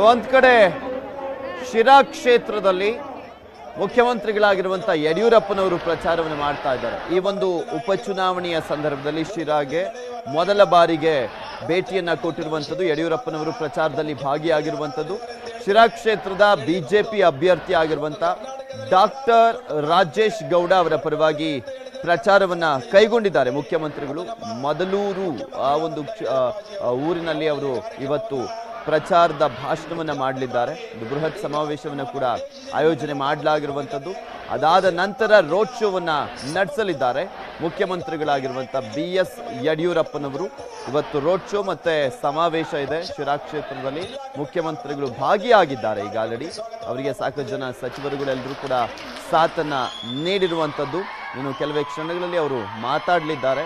ಒಂದ್ ಕಡೆ ಶಿರಾ ಕ್ಷೇತ್ರದಲ್ಲಿ ಮುಖ್ಯಮಂತ್ರಿಗಳಾಗಿರುವಂಥ ಯಡಿಯೂರಪ್ಪನವರು ಪ್ರಚಾರವನ್ನು ಮಾಡ್ತಾ ಇದ್ದಾರೆ. ಈ ಒಂದು ಉಪಚುನಾವಣೆಯ ಸಂದರ್ಭದಲ್ಲಿ ಶಿರಾಗೆ ಮೊದಲ ಬಾರಿಗೆ ಭೇಟಿಯನ್ನ ಕೊಟ್ಟಿರುವಂಥದ್ದು. ಯಡಿಯೂರಪ್ಪನವರು ಪ್ರಚಾರದಲ್ಲಿ ಭಾಗಿಯಾಗಿರುವಂಥದ್ದು. ಶಿರಾ ಕ್ಷೇತ್ರದ ಬಿಜೆಪಿ ಅಭ್ಯರ್ಥಿ ಆಗಿರುವಂಥ ಡಾಕ್ಟರ್ ರಾಜೇಶ್ ಗೌಡ ಅವರ ಪರವಾಗಿ ಪ್ರಚಾರವನ್ನ ಕೈಗೊಂಡಿದ್ದಾರೆ ಮುಖ್ಯಮಂತ್ರಿಗಳು. ಮದಲೂರು ಆ ಒಂದು ಊರಿನಲ್ಲಿ ಅವರು ಇವತ್ತು ಪ್ರಚಾರದ ಭಾಷಣವನ್ನ ಮಾಡಲಿದ್ದಾರೆ. ಬೃಹತ್ ಸಮಾವೇಶವನ್ನು ಕೂಡ ಆಯೋಜನೆ ಮಾಡಲಾಗಿರುವಂಥದ್ದು. ಅದಾದ ನಂತರ ರೋಡ್ ಶೋವನ್ನ ನಡೆಸಲಿದ್ದಾರೆ ಮುಖ್ಯಮಂತ್ರಿಗಳಾಗಿರುವಂಥ BS ಯಡಿಯೂರಪ್ಪನವರು. ಇವತ್ತು ರೋಡ್ ಶೋ ಮತ್ತೆ ಸಮಾವೇಶ ಇದೆ ಶಿರಾ ಕ್ಷೇತ್ರದಲ್ಲಿ. ಮುಖ್ಯಮಂತ್ರಿಗಳು ಭಾಗಿಯಾಗಿದ್ದಾರೆ. ಈಗ ಆಲ್ರೆಡಿ ಅವರಿಗೆ ಸಾಕಷ್ಟು ಜನ ಸಚಿವರುಗಳೆಲ್ಲರೂ ಕೂಡ ಸಾಥನ್ನ ನೀಡಿರುವಂಥದ್ದು. ಇನ್ನು ಕೆಲವೇ ಕ್ಷಣಗಳಲ್ಲಿ ಅವರು ಮಾತಾಡಲಿದ್ದಾರೆ.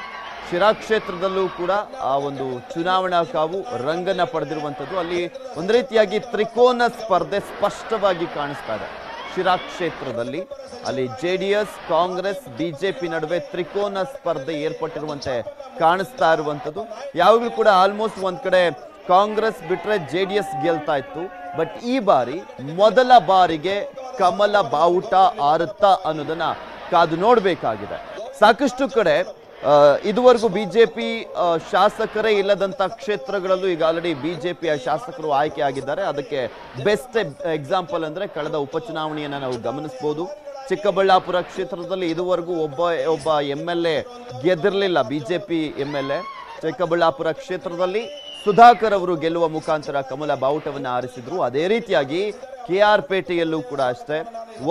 ಶಿರಾ ಕ್ಷೇತ್ರದಲ್ಲೂ ಕೂಡ ಆ ಒಂದು ಚುನಾವಣಾ ಕಾವು ರಂಗನ್ನ ಪಡೆದಿರುವಂಥದ್ದು. ಅಲ್ಲಿ ಒಂದು ರೀತಿಯಾಗಿ ತ್ರಿಕೋನ ಸ್ಪರ್ಧೆ ಸ್ಪಷ್ಟವಾಗಿ ಕಾಣಿಸ್ತಾ ಇದೆ. ಶಿರಾ ಕ್ಷೇತ್ರದಲ್ಲಿ. ಅಲ್ಲಿ JDS, ಕಾಂಗ್ರೆಸ್, BJP ನಡುವೆ ತ್ರಿಕೋನ ಸ್ಪರ್ಧೆ ಏರ್ಪಟ್ಟಿರುವಂತೆ ಕಾಣಿಸ್ತಾ ಇರುವಂಥದ್ದು. ಯಾವಾಗಲೂ ಕೂಡ ಆಲ್ಮೋಸ್ಟ್ ಒಂದ್ ಕಡೆ ಕಾಂಗ್ರೆಸ್ ಬಿಟ್ರೆ JDS ಗೆಲ್ತಾ ಇತ್ತು. ಬಟ್ ಈ ಬಾರಿ ಮೊದಲ ಬಾರಿಗೆ ಕಮಲ ಬಾವುಟ ಆರುತ್ತಾ ಅನ್ನೋದನ್ನ ಕಾದು ನೋಡಬೇಕಾಗಿದೆ. ಸಾಕಷ್ಟು ಕಡೆ ಇದುವರೆಗೂ BJP ಶಾಸಕರೇ ಇಲ್ಲದಂತ ಕ್ಷೇತ್ರಗಳಲ್ಲೂ ಈಗ ಆಲ್ರೆಡಿ BJPಯ ಶಾಸಕರು ಆಯ್ಕೆ ಆಗಿದ್ದಾರೆ. ಅದಕ್ಕೆ ಬೆಸ್ಟ್ ಎಕ್ಸಾಂಪಲ್ ಅಂದ್ರೆ ಕಳೆದ ಉಪಚುನಾವಣೆಯನ್ನ ನಾವು ಗಮನಿಸಬಹುದು. ಚಿಕ್ಕಬಳ್ಳಾಪುರ ಕ್ಷೇತ್ರದಲ್ಲಿ ಇದುವರೆಗೂ ಒಬ್ಬ MLA ಗೆದ್ದಿರಲಿಲ್ಲ, BJP MLA. ಚಿಕ್ಕಬಳ್ಳಾಪುರ ಕ್ಷೇತ್ರದಲ್ಲಿ ಸುಧಾಕರ್ ಅವರು ಗೆಲ್ಲುವ ಮುಖಾಂತರ ಕಮಲ ಬಾವುಟವನ್ನು ಆರಿಸಿದ್ರು. ಅದೇ ರೀತಿಯಾಗಿ KR ಪೇಟೆಯಲ್ಲೂ ಕೂಡ ಅಷ್ಟೇ,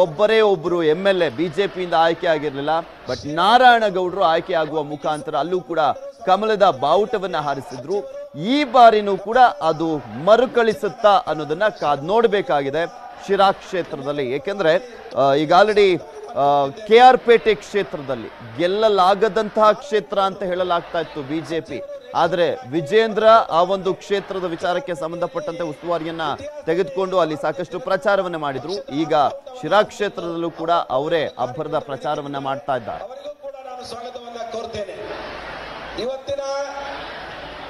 ಒಬ್ಬರೇ ಒಬ್ಬರು MLA BJPಯಿಂದ ಆಯ್ಕೆ ಆಗಿರಲಿಲ್ಲ. ಬಟ್ ನಾರಾಯಣಗೌಡರು ಆಯ್ಕೆ ಆಗುವ ಮುಖಾಂತರ ಅಲ್ಲೂ ಕೂಡ ಕಮಲದ ಬಾವುಟವನ್ನ ಹಾರಿಸಿದ್ರು. ಈ ಬಾರಿನೂ ಕೂಡ ಅದು ಮರುಕಳಿಸುತ್ತಾ ಅನ್ನೋದನ್ನ ಕಾದ್ ನೋಡಬೇಕಾಗಿದೆ ಶಿರಾ ಕ್ಷೇತ್ರದಲ್ಲಿ. ಏಕೆಂದ್ರೆ ಈಗ ಆಲ್ರೆಡಿ KR ಪೇಟೆ ಕ್ಷೇತ್ರದಲ್ಲಿ ಗೆಲ್ಲಲಾಗದಂತಹ ಕ್ಷೇತ್ರ ಅಂತ ಹೇಳಲಾಗ್ತಾ ಇತ್ತು BJP. ಆದ್ರೆ ವಿಜೇಂದ್ರ ಆ ಒಂದು ಕ್ಷೇತ್ರದ ವಿಚಾರಕ್ಕೆ ಸಂಬಂಧಪಟ್ಟಂತೆ ಉಸ್ತುವಾರಿಯನ್ನ ತೆಗೆದುಕೊಂಡು ಅಲ್ಲಿ ಸಾಕಷ್ಟು ಪ್ರಚಾರವನ್ನ ಮಾಡಿದ್ರು. ಈಗ ಶಿರಾ ಕ್ಷೇತ್ರದಲ್ಲೂ ಕೂಡ ಅವರೇ ಅಬ್ಬರದ ಪ್ರಚಾರವನ್ನ ಮಾಡ್ತಾ ಇದ್ದಾರೆ. ಸ್ವಾಗತವನ್ನ ಕೋರ್ತೇನೆ. ಇವತ್ತಿನ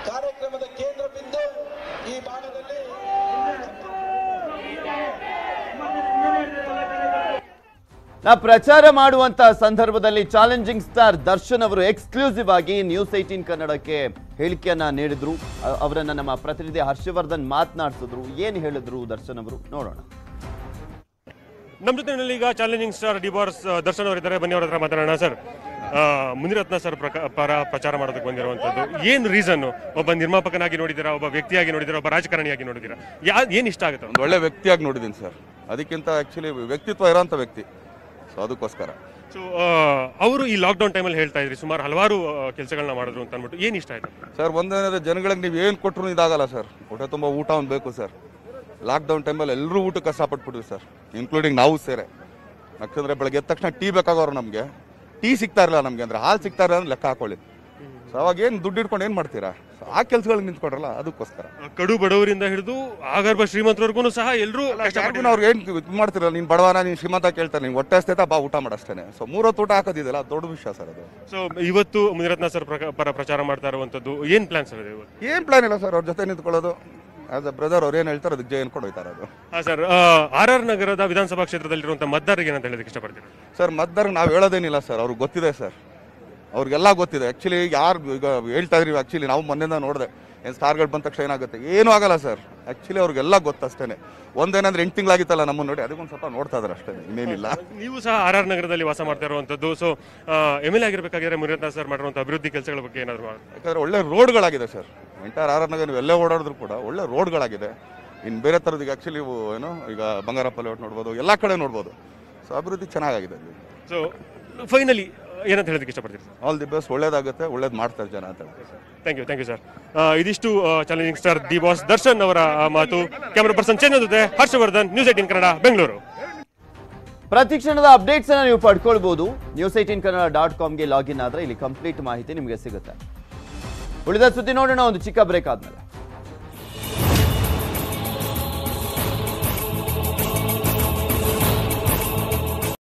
ಕಾರ್ಯಕ್ರಮದ ಕೇಂದ್ರ ಬಿಂದು ಈ ಭಾಗದಲ್ಲಿ ಪ್ರಚಾರ ಮಾಡುವಂತ ಸಂದರ್ಭದಲ್ಲಿ ಚಾಲೆಂಜಿಂಗ್ ಸ್ಟಾರ್ ದರ್ಶನ್ ಅವರು ಎಕ್ಸ್ಕ್ಲೂಸಿವ್ ಆಗಿ ನ್ಯೂಸ್ 18 ಕನ್ನಡಕ್ಕೆ ಹೇಳಿಕೆಯನ್ನ ನೀಡಿದ್ರು. ಅವರನ್ನ ನಮ್ಮ ಪ್ರತಿನಿಧಿ ಹರ್ಷವರ್ಧನ್ ಮಾತನಾಡಿಸಿದ್ರು. ಏನ್ ಹೇಳಿದ್ರು ದರ್ಶನ್ ಅವರು ನೋಡೋಣ. ನಮ್ಮ ಜೊತೆನಲ್ಲಿ ಈಗ ಚಾಲೆಂಜಿಂಗ್ ಸ್ಟಾರ್ ಡಿಬಾರ್ಸ್ ದರ್ಶನ್ ಅವರಿದ್ದಾರೆ, ಬನ್ನಿ ಅವ್ರ ಹತ್ರ ಮಾತಾಡೋಣ. ಸರ್, ಮುನಿರತ್ನ ಸರ್ ಪರ ಪ್ರಚಾರ ಮಾಡೋದಕ್ಕೆ ಬಂದಿರುವಂತದ್ದು ಏನ್ ರೀಸನ್? ಒಬ್ಬ ನಿರ್ಮಾಪಕನಾಗಿ ನೋಡಿದ್ದೀರಾ, ಒಬ್ಬ ವ್ಯಕ್ತಿಯಾಗಿ ನೋಡಿದ್ದೀರಾ, ಒಬ್ಬ ರಾಜಕಾರಣಿಯಾಗಿ ನೋಡಿದ್ದೀರಾ, ಏನ್ ಇಷ್ಟ ಆಗುತ್ತೆ? ಒಂದು ಒಳ್ಳೆ ವ್ಯಕ್ತಿಯಾಗಿ ನೋಡಿದ್ದೀನಿ ಸರ್. ಅದಕ್ಕಿಂತ ಆಕ್ಚುಲಿ ವ್ಯಕ್ತಿತ್ವ ಇರೋಂಥ ವ್ಯಕ್ತಿ, ಸೊ ಅದಕ್ಕೋಸ್ಕರ. ಸೊ ಅವರು ಈ ಲಾಕ್ಡೌನ್ ಟೈಮಲ್ಲಿ ಹೇಳ್ತಾ ಇದ್ರಿ ಸುಮಾರು ಹಲವಾರು ಕೆಲಸಗಳನ್ನ ಮಾಡಿದ್ರು ಅಂತ ಅಂದ್ಬಿಟ್ಟು, ಏನ್ ಇಷ್ಟ ಆಯ್ತು ಸರ್? ಒಂದೇನಾದ್ರೆ ಜನಗಳಿಗೆ ನೀವು ಏನು ಕೊಟ್ಟರು ಇದಾಗಲ್ಲ ಸರ್. ಹೊಟ್ಟೆ ತುಂಬ ಊಟ ಒಂದು ಬೇಕು ಸರ್. ಲಾಕ್ಡೌನ್ ಟೈಮಲ್ಲಿ ಎಲ್ಲರೂ ಊಟಕ್ಕೆ ಕಷ್ಟಪಟ್ಬಿಟ್ವಿ ಸರ್, ಇನ್ಕ್ಲೂಡಿಂಗ್ ನಾವು ಸೇರೆ. ಯಾಕಂದ್ರೆ ಬೆಳಗ್ಗೆ ಎದ್ದ ತಕ್ಷಣ ಟೀ ಬೇಕಾಗೋರು ನಮಗೆ, ಟೀ ಸಿಗ್ತಾ ಇರಲಿಲ್ಲ ನಮಗೆ, ಅಂದ್ರೆ ಹಾಲು ಸಿಗ್ತಾ ಇರಲ್ಲ ಅಂದ್ರೆ ಲೆಕ್ಕ ಹಾಕೊಳ್ಳಿ. ಸೊ ಅವಾಗ ಏನು ದುಡ್ಡು ಇಟ್ಕೊಂಡು ಏನು ಮಾಡ್ತೀರಾ? ಆ ಕೆಲಸಗಳಿಗೆ ನಿಂತ್ಕೊಡ್ರಲ್ಲ, ಅದಕ್ಕೋಸ್ಕರ. ಕಡು ಬಡವರಿಂದ ಹಿಡಿದು ಆಗರ್ಭ ಶ್ರೀಮಂತರವರೆಗೂ ಸಹ ಎಲ್ಲರೂ ಅವ್ರು ಏನು ಇದು ಮಾಡ್ತಿರಲ್ಲ, ನೀನು ಬಡವನ ನೀನು ಶ್ರೀಮಂತ ಕೇಳ್ತಾರೆ, ನಿಂಗೆ ಹೊಟ್ಟೆ ಅಷ್ಟೇ ಬಾ ಊಟ ಮಾಡಷ್ಟೇನೆ. ಸೊ 3 ಹೊತ್ತು ಊಟ ಹಾಕೋದಿದೆಯಲ್ಲ, ದೊಡ್ಡ ವಿಷಯ ಸರ್ ಅದು. ಸೊ ಇವತ್ತು ಮುನಿರತ್ನ ಸರ್ ಪರ ಪ್ರಚಾರ ಮಾಡ್ತಾ ಇರುವಂತದ್ದು ಏನ್ ಪ್ಲಾನ್ ಸರ್? ಏನು ಪ್ಲಾನ್ ಇಲ್ಲ ಸರ್, ಅವ್ರ ಜೊತೆ ನಿಂತ್ಕೊಳ್ಳೋದು. ಆಸ್ ಅ ಬ್ರದರ್ ಅವ್ರು ಏನು ಹೇಳ್ತಾರೆ ಅದಕ್ಕೆ ಜೈನ್ ಕೊಟ್ಟು ಹೋಯ್ತಾರೆ ಅದು. ಹಾಂ ಸರ್, RR ನಗರದ ವಿಧಾನಸಭಾ ಕ್ಷೇತ್ರದಲ್ಲಿರುವಂಥ ಮತದಾರರಿಗೆ ಏನಂತ ಹೇಳೋದಕ್ಕೆ ಇಷ್ಟಪಡ್ತೀರಾ? ಸರ್, ಮತದಾರರಿಗೆ ನಾವು ಹೇಳೋದೇನಿಲ್ಲ ಸರ್, ಅವ್ರಿಗೆ ಗೊತ್ತಿದೆ ಸರ್, ಅವ್ರಿಗೆಲ್ಲ ಗೊತ್ತಿದೆ. ಆ್ಯಕ್ಚುಲಿ ಯಾರು ಈಗ ಹೇಳ್ತಾ ಇದ್ರಿ, ಆ್ಯಕ್ಚುಲಿ ನಾವು ಮೊನ್ನೆಯಿಂದ ನೋಡಿದೆ, ಏನು ಸ್ಟಾರ್ಗಳು ಬಂದ ತಕ್ಷಣ ಏನಾಗುತ್ತೆ, ಏನೂ ಆಗಲ್ಲ ಸರ್. ಆ್ಯಕ್ಚುಲಿ ಅವ್ರಿಗೆಲ್ಲ ಗೊತ್ತಷ್ಟೇ. ಒಂದೇನಂದ್ರೆ 8 ತಿಂಗಳಾಗಿತ್ತಲ್ಲ ನಮ್ಮನ್ನು ನೋಡಿ, ಅದಕ್ಕೊಂದು ಸ್ವಲ್ಪ ನೋಡ್ತಾ ಇದ್ದಾರೆ ಅಷ್ಟೇ, ಇನ್ನೇನಿಲ್ಲ. ನೀವು ಸಹ RR ನಗರದಲ್ಲಿ ವಾಸ ಮಾಡ್ತಾ ಇರುವಂಥದ್ದು. ಸೊ MLA ಆಗಿರ್ಬೇಕಾದ್ರೆ ಮುನಿರತ್ನ ಸರ್ ಮಾಡಿರುವಂಥ ಅಭಿವೃದ್ಧಿ ಕೆಲಸಗಳ ಬಗ್ಗೆ ಏನಾದರೂ? ಯಾಕಂದರೆ ಒಳ್ಳೆ ರೋಡ್ಗಳಾಗಿದೆ ಸರ್. ಎಂಟೈರ್ RR ನಗರ ನೀವು ಎಲ್ಲೇ ಓಡಾಡಿದ್ರು ಕೂಡ ಒಳ್ಳೆ ರೋಡ್ಗಳಾಗಿದೆ. ಇನ್ನು ಬೇರೆ ಥರದ್ದು ಈಗ ಆ್ಯಕ್ಚುಲಿ ಏನು ಈಗ ಬಂಗಾರಪ್ಪ ಲೇಔಟ್ ನೋಡ್ಬೋದು, ಎಲ್ಲ ಕಡೆ ನೋಡ್ಬೋದು. ಸೊ ಅಭಿವೃದ್ಧಿ ಚೆನ್ನಾಗಿದೆ ಅಲ್ಲಿ. ಸೊ ಫೈನಲಿ ಏನಂತ ಹೇಳೋದಕ್ಕೆ ಇಷ್ಟಪಡ್ತೀರಿ? ಆಲ್ ದಿ ಬೆಸ್ಟ್, ಒಳ್ಳೇದಾಗುತ್ತೆ, ಒಳ್ಳೇದು ಮಾಡ್ತಾರೆ ಜನ ಅಂತ ಹೇಳ್ತೀವಿ ಸರ್. Thank you sir. ಇದಿಷ್ಟು challenging star D boss Darshan ಅವರ ಮಾತು. ಕ್ಯಾಮರಾ ಪರ್ಸನ್ ಚಂದನ್ ಜೊತೆ ಹರ್ಷವರ್ಧನ್, ನ್ಯೂಸ್ 18 ಕನ್ನಡ, ಬೆಂಗಳೂರು. ಪ್ರತಿಕ್ಷಣದ ಅಪ್ಡೇಟ್ಸ್ ಅನ್ನ ನೀವು ಪಡ್ಕೊಳ್ಬಹುದು. news18kannada.com ಗೆ ಲಾಗಿನ್ ಆದ್ರೆ ಇಲ್ಲಿ ಕಂಪ್ಲೀಟ್ ಮಾಹಿತಿ ನಿಮಗೆ ಸಿಗುತ್ತೆ. ಉಳಿದ ಸುದ್ದಿ ನೋಡೋಣ ಒಂದು ಚಿಕ್ಕ ಬ್ರೇಕ್ ಆದ್ಮೇಲೆ.